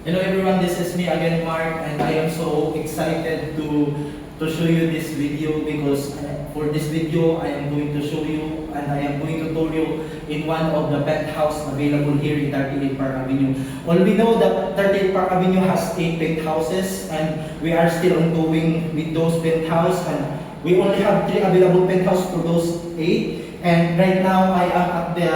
Hello everyone, this is me again, Mark, and I am so excited to show you this video because for this video I am going to show you and I am going to tour you in one of the penthouse available here in 38 Park Avenue. Well, we know that 38 Park Avenue has 8 penthouses and we are still ongoing with those penthouses, and we only have 3 available penthouses for those 8, and right now I am at the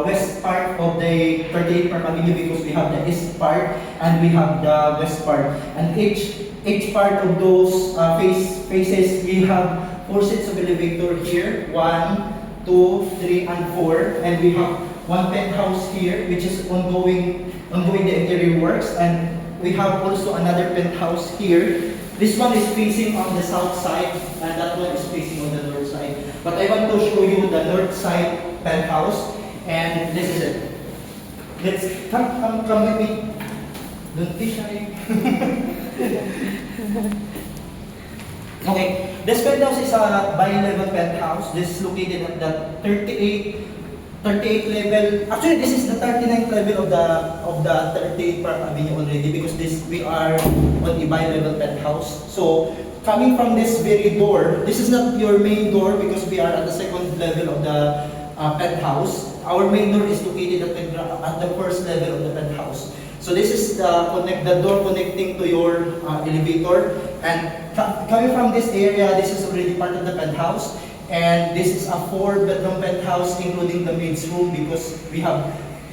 west part of the 38 Park Avenue because we have the east part and we have the west part. And each part of those faces, we have 4 sets of elevator here. 1, 2, 3, and 4. And we have one penthouse here which is ongoing the interior works. And we have also another penthouse here. This one is facing on the south side and that one is facing on the north side. But I want to show you the north side penthouse. And this is it. Let's come with me. Don't be shy. Okay, this penthouse is a bi-level penthouse. This is located at the 38 level. Actually, this is the 39th level of the 38 Park Avenue already because we are on a bi-level penthouse. So coming from this very door, this is not your main door because we are at the second level of the penthouse. Our main door is located at the first level of the penthouse. So this is the door connecting to your elevator. And coming from this area, this is already part of the penthouse. And this is a 4-bedroom penthouse, including the maid's room, because we have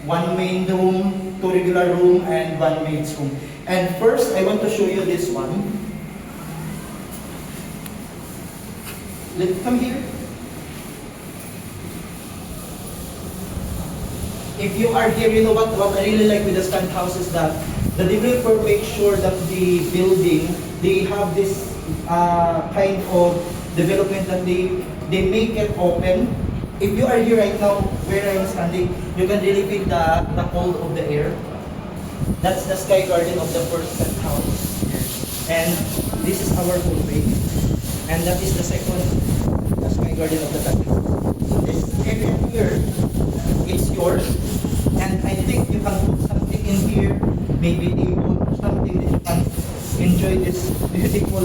1 main room, 2 regular room, and 1 maid's room. And first, I want to show you this one. Let's come here. If you are here, you know what I really like with the penthouse is that the developer makes sure that the building, they have this kind of development that they make it open. If you are here right now, where I am standing, you can really feel the cold of the air. That's the sky garden of the first penthouse. And this is our hallway. And that is the second sky garden of the penthouse. So this area here, it's yours. And I think you can put something in here, maybe table or something that you can enjoy this beautiful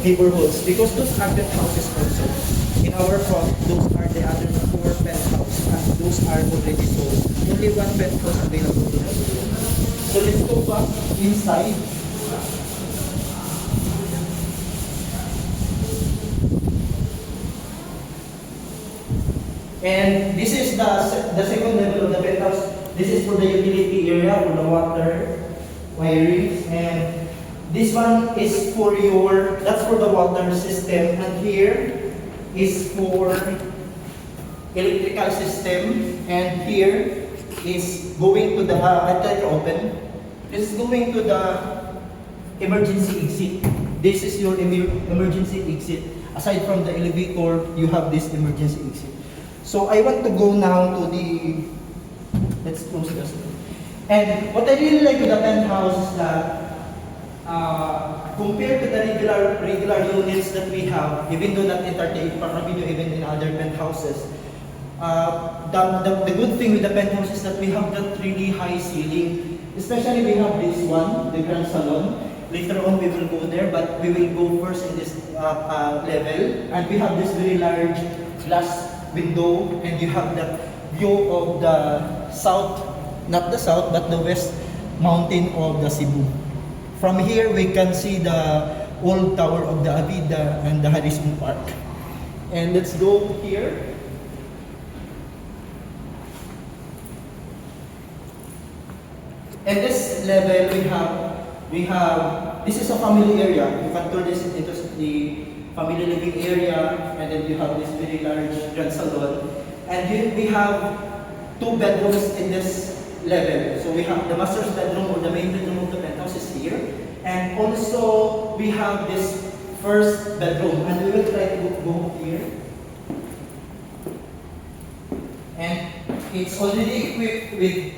neighborhoods. Because those are penthouses also. In our front, those are the other 4 penthouses, and those are already sold. Only 1 penthouse available to us. So let's go back inside. And this is the second level of the penthouse. This is for the utility area for the water wirings, and this one is that's for the water system, and here is for electrical system, and here is going to the I try to open. This is going to the emergency exit. This is your emergency exit. Aside from the elevator, you have this emergency exit. So I want to go now to the, let's close this. And what I really like with the penthouse is that compared to the regular units that we have, even though not in 38 Park Avenue, even in other penthouses, the good thing with the penthouse is that we have that really high ceiling. Especially we have this one, the grand salon. Later on we will go there, but we will go first in this level. And we have this very large glass window, and you have the view of the south, not the south, but the west mountain of the Cebu. From here, we can see the old tower of the Avida and the Harrison Park. And let's go here. And this level, this is a family area. You can turn this into the family living area, and then you have this very large grand salon. And then we have 2 bedrooms in this level. So we have the master's bedroom or the main bedroom of the penthouse is here. And also we have this first bedroom, and we will try to go here. And it's already equipped with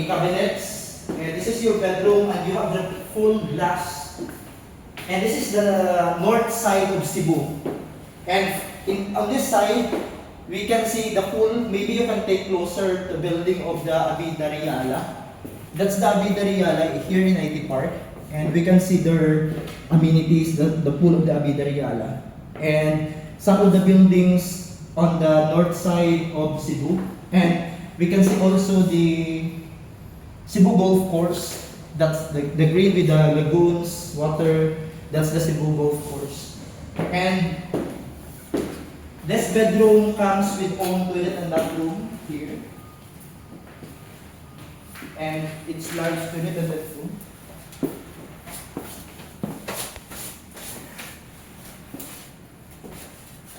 cabinets. And this is your bedroom, and you have the full glass. And this is the north side of Cebu. And on this side, we can see the full, maybe you can take closer the building of the Avida Reala. That's the Avida Reala here in IT Park. And we can see their amenities, the pool of the Avida Reala. And some of the buildings on the north side of Cebu. And we can see also the Cebu Golf Course. That's the green with the lagoons, water. That's the Cebu Golf Course. And this bedroom comes with own toilet and bathroom here. And it's large toilet and bathroom.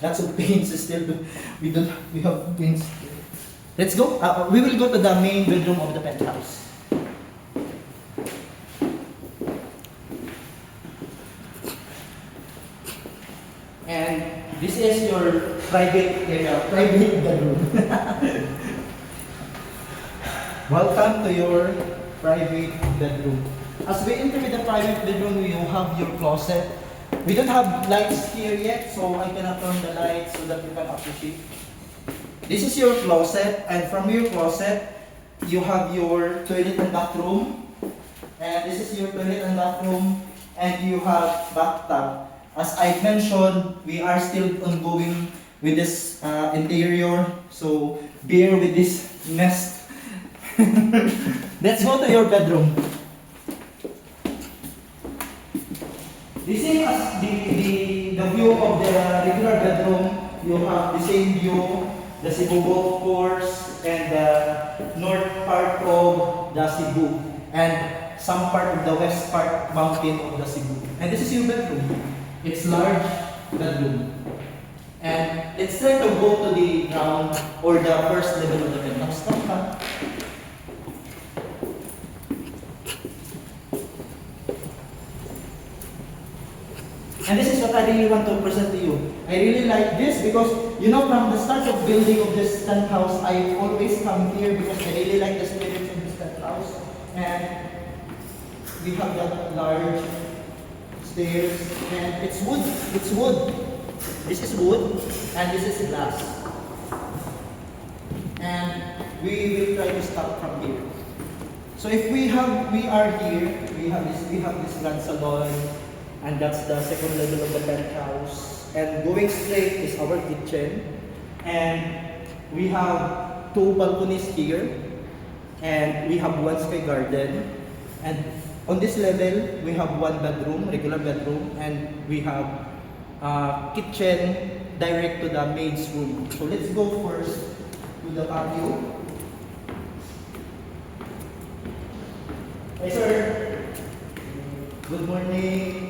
Lots of paints still. We have paints still. Let's go. We will go to the main bedroom of the penthouse. And this is your private area, private bedroom. Welcome to your private bedroom. As we enter the private bedroom, you have your closet. We don't have lights here yet, so I cannot turn the lights so that you can appreciate. This is your closet, and from your closet, you have your toilet and bathroom. And this is your toilet and bathroom, and you have bathtub. As I mentioned, we are still ongoing with this interior, so bear with this mess. Let's go to your bedroom. This is the view of the regular bedroom. You have the same view, the Cebu Golf Course, and the north part of the Cebu, and some part of the west part mountain of the Cebu. And this is your bedroom. It's large bedroom. And let's try to go to the ground or the first level of the penthouse. Come. And this is what I really want to present to you. I really like this because, you know, from the start of building of this penthouse, I always come here because I really like the spirit of this penthouse. And we have that large stairs, and it's wood. It's wood. This is wood, and this is glass. And we will try to start from here. So if we are here, we have this grand salon. And that's the second level of the penthouse. And going straight is our kitchen. And we have two balconies here. And we have one sky garden. And on this level, we have one bedroom, regular bedroom. And we have kitchen direct to the maid's room. So let's go first to the patio. Hey sir, good morning.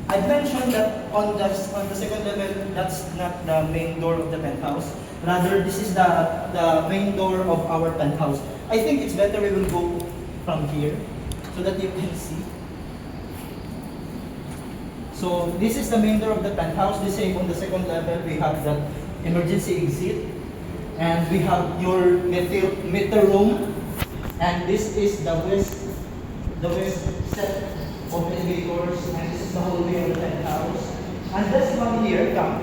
I mentioned that on the second level, that's not the main door of the penthouse. Rather, this is the main door of our penthouse. I think it's better we will go from here so that you can see. So this is the main door of the penthouse. The same on the second level, we have the emergency exit, and we have your meter room, and this is the west set of elevators, and this is the hallway of the penthouse. And this one here, come.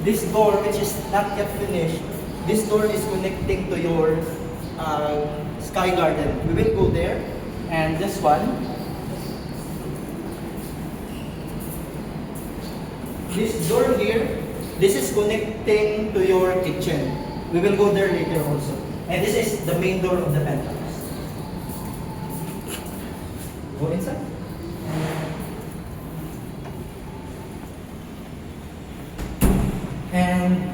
This door, which is not yet finished, this door is connecting to your sky garden. We will go there. And this one, this door here, this is connecting to your kitchen. We will go there later also. And this is the main door of the penthouse. Go inside. And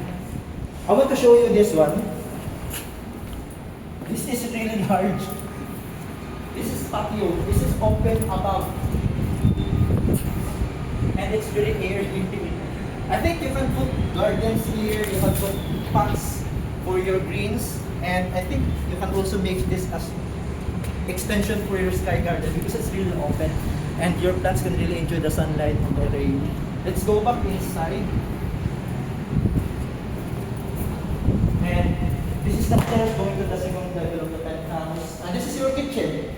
I want to show you this one. This is really large. This is patio. This is open above. And it's very airy. I think you can put gardens here, you can put pots for your greens, and I think you can also make this as extension for your sky garden because it's really open and your plants can really enjoy the sunlight and the rain. Let's go back inside. And this is the stairs going to the second level of the penthouse. And this is your kitchen.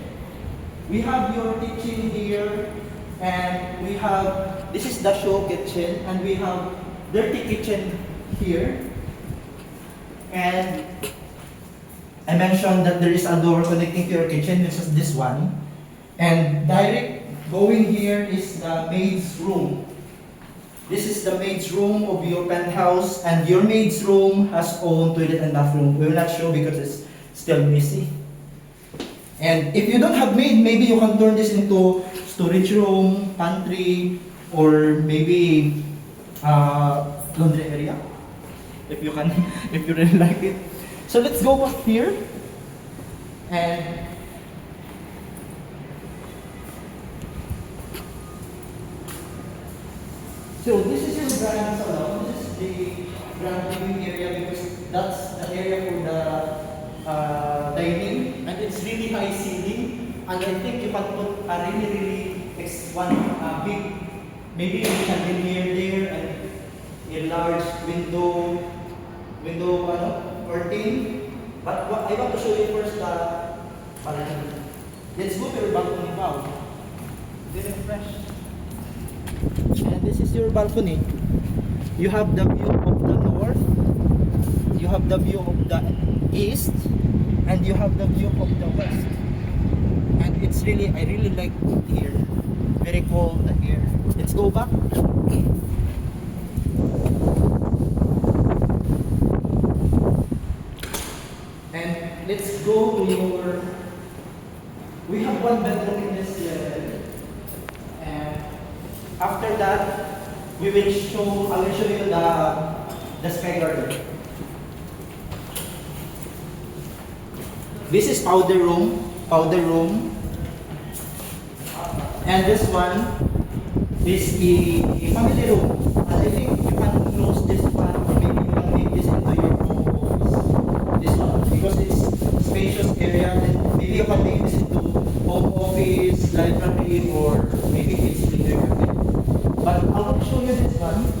We have your kitchen here, and we have, this is the show kitchen, and we have dirty kitchen here. And I mentioned that there is a door connecting to your kitchen, which is this one. And direct going here is the maid's room. This is the maid's room of your penthouse, and your maid's room has own toilet and bathroom. We will not show because it's still messy. And if you don't have maid, maybe you can turn this into storage room, pantry, or maybe laundry area. If you can, if you really like it. So let's go up here. And so this is your grand salon. This is the grand living area because that's the area for the dining, and it's really high ceiling. And I think you can put a big, maybe a chandelier there and a large window curtain. But what I want to show you first the balcony. Let's go to your balcony now. Very fresh. And this is your balcony. You have the view of the north, you have the view of the east, and you have the view of the west. And it's really, I really like here. Very cold here. Let's go back. And let's go to your, we have one bedroom in this level. And after that, I will show you the sky garden. This is powder room. And this one is a family room. And I think you can close this one, or maybe you can make this into your home office. This one, because it's spacious area, then maybe you can make this into home office, library, or maybe it's living room. But I will show you this one.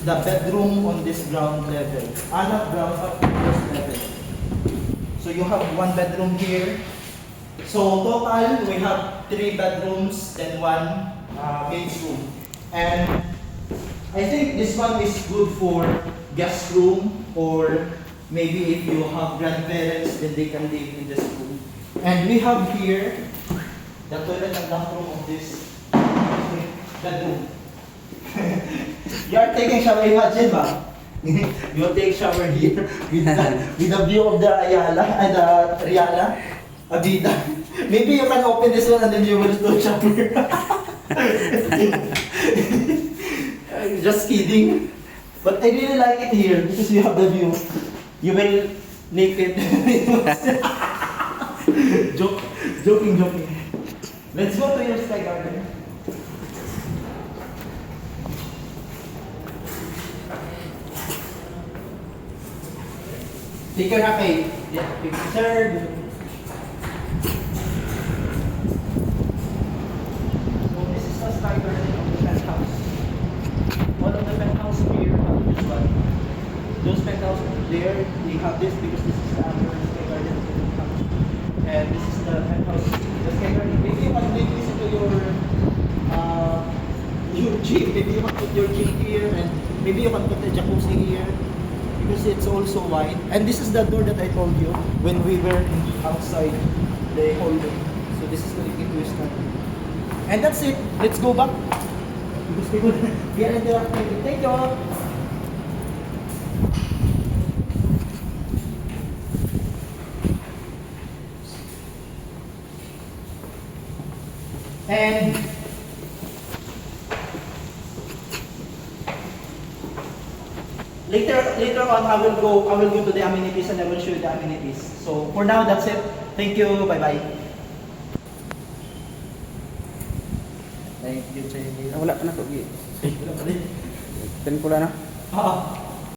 The bedroom on this ground level. Not ground, but first level. So you have one bedroom here. So total, we have 3 bedrooms, then 1 maid's room. And I think this one is good for guest room, or maybe if you have grandparents, then they can live in this room. And we have here the toilet and bathroom of this bedroom. You are taking shower, imagine ba? You take shower here with the view of the Ayala and the Riala, Avida. Maybe you can open this one and then you will do shower. Just kidding. But I really like it here because you have the view. You will naked. Joking. Let's go to your sky garden. Take your happy. Yeah, picture. So this is the sky garden of the penthouse. All of the penthouse here have this one. Those penthouse there, they have this because this is the sky garden of the penthouse. And this is the penthouse, the sky garden. Maybe you can make this into your gym. Maybe you can put your gym here, and maybe you can put the jacuzzi here. Because it's also wide. And this is the door that I told you when we were outside the hallway. So this is the twist. And that's it. Let's go back. Because people, we are interacting. Thank you. And later on, I will go to the amenities and I will show you the amenities. So for now, that's it. Thank you. Bye bye. Thank you, Jenny. Wala pa na to. Wala pa rin. Ten ko lang na. Ah.